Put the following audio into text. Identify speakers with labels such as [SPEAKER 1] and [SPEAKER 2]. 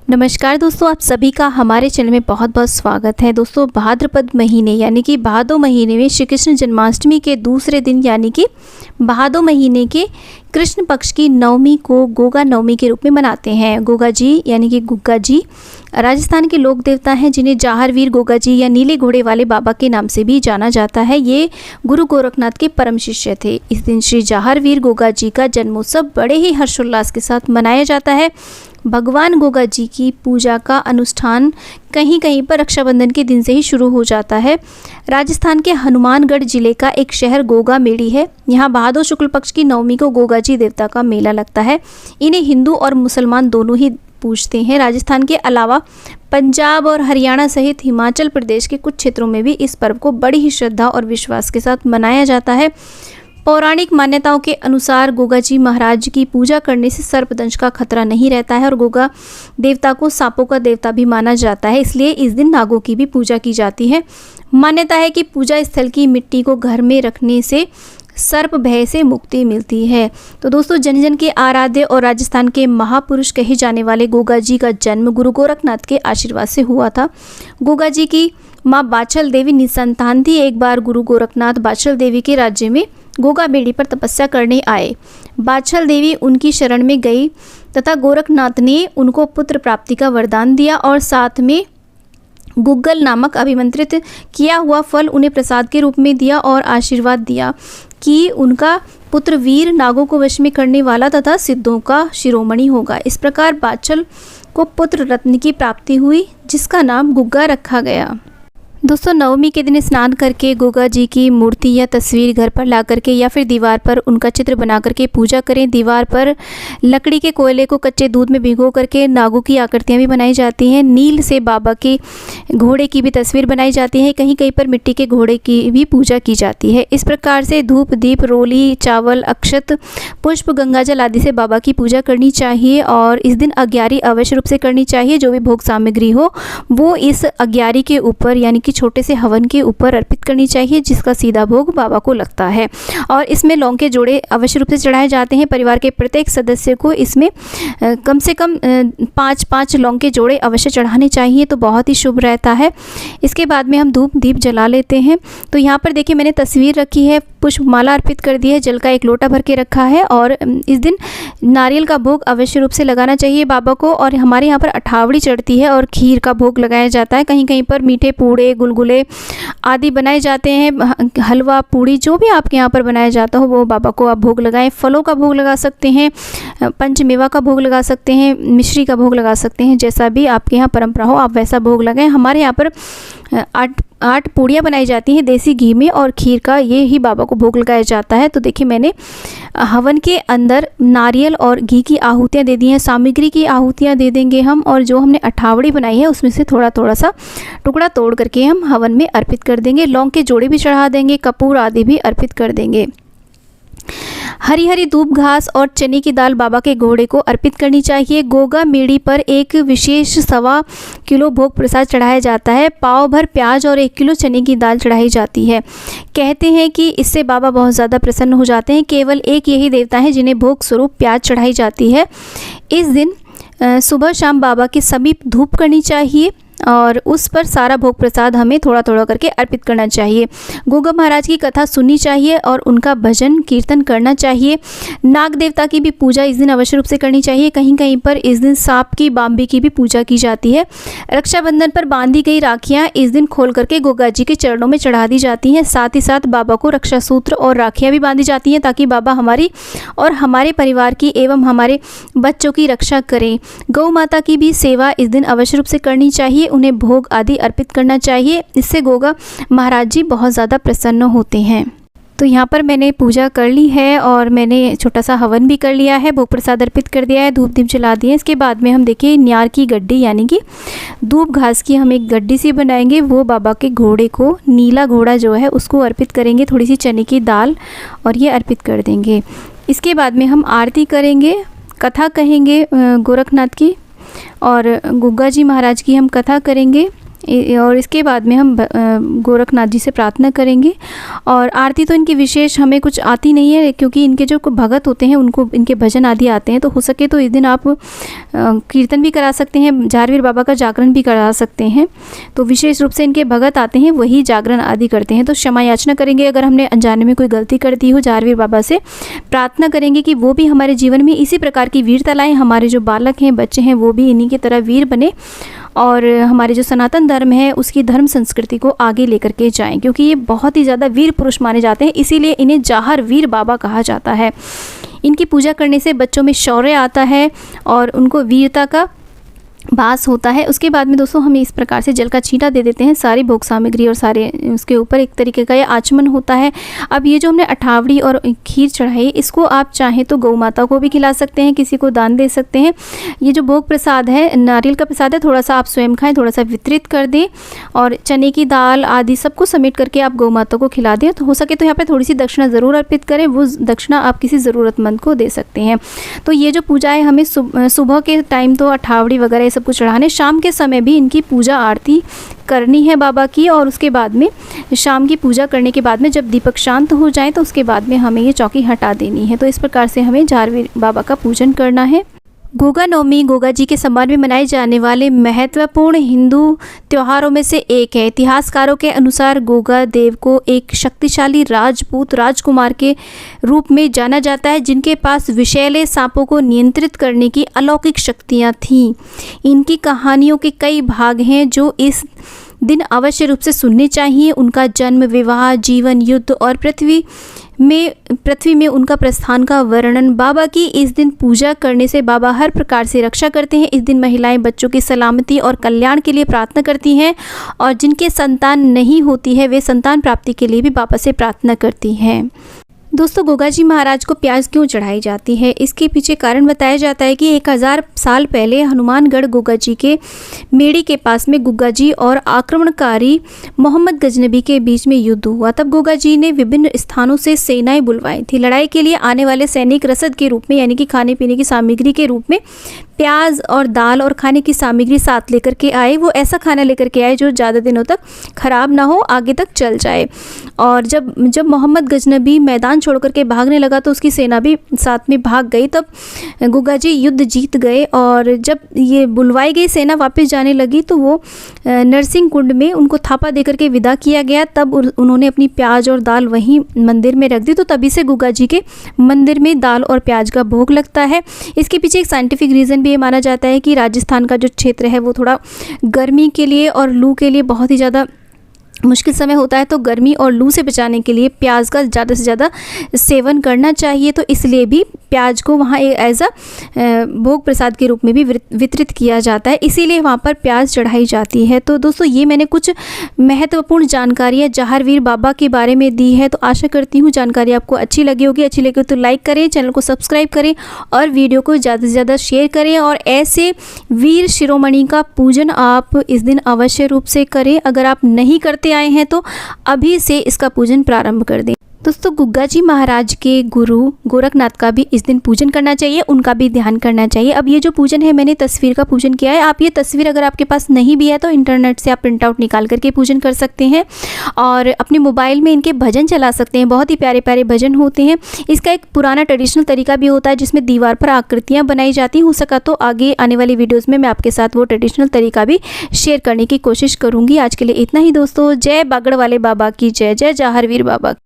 [SPEAKER 1] नमस्कार दोस्तों, आप सभी का हमारे चैनल में बहुत बहुत स्वागत है। दोस्तों, भाद्रपद महीने यानी कि भादो महीने में श्री कृष्ण जन्माष्टमी के दूसरे दिन यानी कि भादो महीने के कृष्ण पक्ष की नवमी को गोगा नवमी के रूप में मनाते हैं। गोगा जी यानी कि गुग्गा जी राजस्थान के लोक देवता हैं, जिन्हें जाहरवीर गोगा जी या नीले घोड़े वाले बाबा के नाम से भी जाना जाता है। ये गुरु गोरखनाथ के परम शिष्य थे। इस दिन श्री जाहरवीर गोगा जी का जन्मोत्सव बड़े ही हर्षोल्लास के साथ मनाया जाता है। भगवान गोगा जी की पूजा का अनुष्ठान कहीं कहीं पर रक्षाबंधन के दिन से ही शुरू हो जाता है। राजस्थान के हनुमानगढ़ जिले का एक शहर गोगा मेड़ी है। यहाँ भादो शुक्ल पक्ष की नवमी को गोगा जी देवता का मेला लगता है। इन्हें हिंदू और मुसलमान दोनों ही पूजते हैं। राजस्थान के अलावा पंजाब और हरियाणा सहित हिमाचल प्रदेश के कुछ क्षेत्रों में भी इस पर्व को बड़ी ही श्रद्धा और विश्वास के साथ मनाया जाता है। पौराणिक मान्यताओं के अनुसार गोगा जी महाराज की पूजा करने से सर्पदंश का खतरा नहीं रहता है और गोगा देवता को सांपों का देवता भी माना जाता है, इसलिए इस दिन नागों की भी पूजा की जाती है। मान्यता है कि पूजा स्थल की मिट्टी को घर में रखने से सर्प भय से मुक्ति मिलती है। तो दोस्तों, जन जन के आराध्य और राजस्थान के महापुरुष कहे जाने वाले गोगा जी का जन्म गुरु गोरखनाथ के आशीर्वाद से हुआ था। गोगा जी की माँ बाछल देवी निसंतान थी। एक बार गुरु गोरखनाथ बाछल देवी के राज्य में गोगा बेड़ी पर तपस्या करने आए। बाछल देवी उनकी शरण में गई तथा गोरखनाथ ने उनको पुत्र प्राप्ति का वरदान दिया और साथ में गुग्गल नामक अभिमंत्रित किया हुआ फल उन्हें प्रसाद के रूप में दिया और आशीर्वाद दिया कि उनका पुत्र वीर नागों को वश में करने वाला तथा सिद्धों का शिरोमणि होगा। इस प्रकार बाछल को पुत्र रत्न की प्राप्ति हुई, जिसका नाम गुग्गा रखा गया। दोस्तों, नवमी के दिन स्नान करके गोगा जी की मूर्ति या तस्वीर घर पर ला करके या फिर दीवार पर उनका चित्र बना करके पूजा करें। दीवार पर लकड़ी के कोयले को कच्चे दूध में भिगो करके नागों की आकृतियाँ भी बनाई जाती हैं। नील से बाबा के घोड़े की भी तस्वीर बनाई जाती है। कहीं कहीं पर मिट्टी के घोड़े की भी पूजा की जाती है। इस प्रकार से धूप, दीप, रोली, चावल, अक्षत, पुष्प, गंगाजल आदि से बाबा की पूजा करनी चाहिए और इस दिन अग्यारी अवश्य रूप से करनी चाहिए। जो भी भोग सामग्री हो वो इस अग्यारी के ऊपर यानी कि छोटे से हवन के ऊपर अर्पित करनी चाहिए, जिसका सीधा भोग बाबा को लगता है। और इसमें लौंग के जोड़े अवश्य रूप से चढ़ाए जाते हैं। परिवार के प्रत्येक सदस्य को इसमें कम से कम 5 लौंग के जोड़े अवश्य चढ़ाने चाहिए, तो बहुत ही शुभ रहता है। इसके बाद में हम धूप दीप जला लेते हैं। तो यहाँ पर देखिए, मैंने तस्वीर रखी है, पुष्प माला अर्पित कर दी है, जल का एक लोटा भर के रखा है और इस दिन नारियल का भोग अवश्य रूप से लगाना चाहिए बाबा को। और हमारे यहाँ पर अठावड़ी चढ़ती है और खीर का भोग लगाया जाता है। कहीं कहीं पर मीठे पूड़े, गुलगुले आदि बनाए जाते हैं। हलवा, पूड़ी, जो भी आपके यहाँ पर बनाया जाता हो वो बाबा को आप भोग लगाएं। फलों का भोग लगा सकते हैं, पंचमेवा का भोग लगा सकते हैं, मिश्री का भोग लगा सकते हैं। जैसा भी आपके यहाँ परंपरा हो आप वैसा भोग लगाएं। हमारे यहाँ पर 8 पूड़ियाँ बनाई जाती हैं देसी घी में और खीर का ये ही बाबा को भोग लगाया जाता है। तो देखिए, मैंने हवन के अंदर नारियल और घी की आहुतियाँ दे दी हैं। सामग्री की आहुतियाँ दे देंगे हम, और जो हमने अठावड़ी बनाई है उसमें से थोड़ा थोड़ा सा टुकड़ा तोड़ करके हम हवन में अर्पित कर देंगे। लौंग के जोड़े भी चढ़ा देंगे, कपूर आदि भी अर्पित कर देंगे। हरी हरी दूब घास और चने की दाल बाबा के घोड़े को अर्पित करनी चाहिए। गोगा मेड़ी पर एक विशेष 1.25 किलो भोग प्रसाद चढ़ाया जाता है। पाव भर प्याज और 1 किलो चने की दाल चढ़ाई जाती है। कहते हैं कि इससे बाबा बहुत ज़्यादा प्रसन्न हो जाते हैं। केवल एक यही देवता है जिन्हें भोग स्वरूप प्याज चढ़ाई जाती है। इस दिन सुबह शाम बाबा के समीप धूप करनी चाहिए और उस पर सारा भोग प्रसाद हमें थोड़ा थोड़ा करके अर्पित करना चाहिए। गोगा महाराज की कथा सुननी चाहिए और उनका भजन कीर्तन करना चाहिए। नाग देवता की भी पूजा इस दिन अवश्य रूप से करनी चाहिए। कहीं कहीं पर इस दिन सांप की, बाम्बी की भी पूजा की जाती है। रक्षाबंधन पर बांधी गई राखियाँ इस दिन खोल करके गोगा जी के चरणों में चढ़ा दी जाती हैं। साथ ही साथ बाबा को रक्षा सूत्र और राखियाँ भी बांधी जाती हैं ताकि बाबा हमारी और हमारे परिवार की एवं हमारे बच्चों की रक्षा करें। गौ माता की भी सेवा इस दिन अवश्य रूप से करनी चाहिए। उन्हें भोग आदि अर्पित करना चाहिए। इससे गोगा महाराज जी बहुत ज़्यादा प्रसन्न होते हैं। तो यहाँ पर मैंने पूजा कर ली है और मैंने छोटा सा हवन भी कर लिया है, भोग प्रसाद अर्पित कर दिया है, धूप दीप जला दिए। इसके बाद में हम देखिए न्यार की गड्डी यानी कि दूब घास की हम एक गड्डी सी बनाएंगे। वो बाबा के घोड़े को, नीला घोड़ा जो है उसको अर्पित करेंगे। थोड़ी सी चने की दाल और ये अर्पित कर देंगे। इसके बाद में हम आरती करेंगे, कथा कहेंगे गोरखनाथ की और गुग्गा जी महाराज की हम कथा करेंगे। और इसके बाद में हम गोरखनाथ जी से प्रार्थना करेंगे। और आरती तो इनकी विशेष हमें कुछ आती नहीं है, क्योंकि इनके जो भगत होते हैं उनको इनके भजन आदि आते हैं। तो हो सके तो इस दिन आप कीर्तन भी करा सकते हैं, झारवीर बाबा का जागरण भी करा सकते हैं। तो विशेष रूप से इनके भगत आते हैं, वही जागरण आदि करते हैं। तो क्षमा याचना करेंगे अगर हमने अनजाने में कोई गलती कर दी हो। झारवीर बाबा से प्रार्थना करेंगे कि वो भी हमारे जीवन में इसी प्रकार की वीरता लाएं, हमारे जो बालक हैं, बच्चे हैं, वो भी इन्हीं की तरह वीर बने और हमारे जो सनातन धर्म है उसकी धर्म संस्कृति को आगे लेकर के जाएं, क्योंकि ये बहुत ही ज़्यादा वीर पुरुष माने जाते हैं, इसीलिए इन्हें झारवीर बाबा कहा जाता है। इनकी पूजा करने से बच्चों में शौर्य आता है और उनको वीरता का भास होता है। उसके बाद में दोस्तों हम इस प्रकार से जल का छींटा दे देते हैं सारी भोग सामग्री और सारे उसके ऊपर, एक तरीके का ये आचमन होता है। अब ये जो हमने अठावड़ी और खीर चढ़ाई, इसको आप चाहें तो गौ माता को भी खिला सकते हैं, किसी को दान दे सकते हैं। ये जो भोग प्रसाद है, नारियल का प्रसाद है, थोड़ा सा आप स्वयं खाएं, थोड़ा सा वितरित कर दें और चने की दाल आदि सबको समेट करके आप गौ माता को खिला दें। तो हो सके तो यहाँ पर थोड़ी सी दक्षिणा ज़रूर अर्पित करें, वो दक्षिणा आप किसी ज़रूरतमंद को दे सकते हैं। तो ये जो पूजा है हमें सुबह के टाइम तो अठावड़ी वगैरह सब कुछ चढ़ाने, शाम के समय भी इनकी पूजा आरती करनी है बाबा की। और उसके बाद में शाम की पूजा करने के बाद में जब दीपक शांत हो जाए तो उसके बाद में हमें ये चौकी हटा देनी है। तो इस प्रकार से हमें झारवीर बाबा का पूजन करना है। गोगा नवमी गोगा जी के सम्मान में मनाए जाने वाले महत्वपूर्ण हिंदू त्योहारों में से एक है। इतिहासकारों के अनुसार गोगा देव को एक शक्तिशाली राजपूत राजकुमार के रूप में जाना जाता है, जिनके पास विषैले सांपों को नियंत्रित करने की अलौकिक शक्तियाँ थीं। इनकी कहानियों के कई भाग हैं जो इस दिन अवश्य रूप से सुनने चाहिए। उनका जन्म, विवाह, जीवन, युद्ध और पृथ्वी में उनका प्रस्थान का वर्णन। बाबा की इस दिन पूजा करने से बाबा हर प्रकार से रक्षा करते हैं। इस दिन महिलाएं बच्चों की सलामती और कल्याण के लिए प्रार्थना करती हैं और जिनके संतान नहीं होती है वे संतान प्राप्ति के लिए भी बाबा से प्रार्थना करती हैं। दोस्तों, गोगा जी महाराज को प्याज क्यों चढ़ाई जाती है, इसके पीछे कारण बताया जाता है कि 1000 साल पहले हनुमानगढ़ गोगा जी के मेड़ी के पास में गुग्गा जी और आक्रमणकारी मोहम्मद गजनबी के बीच में युद्ध हुआ। तब गोगा जी ने विभिन्न स्थानों से सेनाएं बुलवाई थी। लड़ाई के लिए आने वाले सैनिक रसद के रूप में, यानी कि खाने पीने की सामग्री के रूप में प्याज और दाल और खाने की सामग्री साथ लेकर के आए। वो ऐसा खाना लेकर के आए जो ज़्यादा दिनों तक ख़राब ना हो, आगे तक चल जाए। और जब मोहम्मद गजनबी मैदान छोड़ करके भागने लगा तो उसकी सेना भी साथ में भाग गई। तब गुग्गा जी युद्ध जीत गए और जब ये बुलवाई गई सेना वापस जाने लगी तो वो नरसिंह कुंड में उनको थापा दे करके विदा किया गया। तब उन्होंने अपनी प्याज और दाल वहीं मंदिर में रख दी। तो तभी से गुग्गा जी के मंदिर में दाल और प्याज का भोग लगता है। इसके पीछे एक साइंटिफिक रीज़न भी ये माना जाता है कि राजस्थान का जो क्षेत्र है वो थोड़ा गर्मी के लिए और लू के लिए बहुत ही ज़्यादा मुश्किल समय होता है। तो गर्मी और लू से बचाने के लिए प्याज का ज़्यादा से ज़्यादा सेवन करना चाहिए। तो इसलिए भी प्याज को वहाँ एज अ भोग प्रसाद के रूप में भी वितरित किया जाता है, इसीलिए वहाँ पर प्याज चढ़ाई जाती है। तो दोस्तों, ये मैंने कुछ महत्वपूर्ण जानकारियाँ झारवीर बाबा के बारे में दी है। तो आशा करती हूँ जानकारी आपको अच्छी लगी होगी। अच्छी लगी तो लाइक करें, चैनल को सब्सक्राइब करें और वीडियो को ज़्यादा से ज़्यादा शेयर करें। और ऐसे वीर शिरोमणि का पूजन आप इस दिन अवश्य रूप से करें। अगर आप नहीं करते आए हैं तो अभी से इसका पूजन प्रारंभ कर दें। दोस्तों, गुग्गा जी महाराज के गुरु गोरखनाथ का भी इस दिन पूजन करना चाहिए, उनका भी ध्यान करना चाहिए। अब ये जो पूजन है मैंने तस्वीर का पूजन किया है। आप ये तस्वीर अगर आपके पास नहीं भी है तो इंटरनेट से आप प्रिंट आउट निकाल करके पूजन कर सकते हैं और अपने मोबाइल में इनके भजन चला सकते हैं। बहुत ही प्यारे प्यारे भजन होते हैं। इसका एक पुराना ट्रेडिशनल तरीका भी होता है जिसमें दीवार पर आकृतियाँ बनाई जाती हैं। हो सका तो आगे आने वाली वीडियोज़ में मैं आपके साथ वो ट्रेडिशनल तरीका भी शेयर करने की कोशिश करूँगी। आज के लिए इतना ही दोस्तों। जय बागड़ वाले बाबा की जय, जय झारवीर बाबा।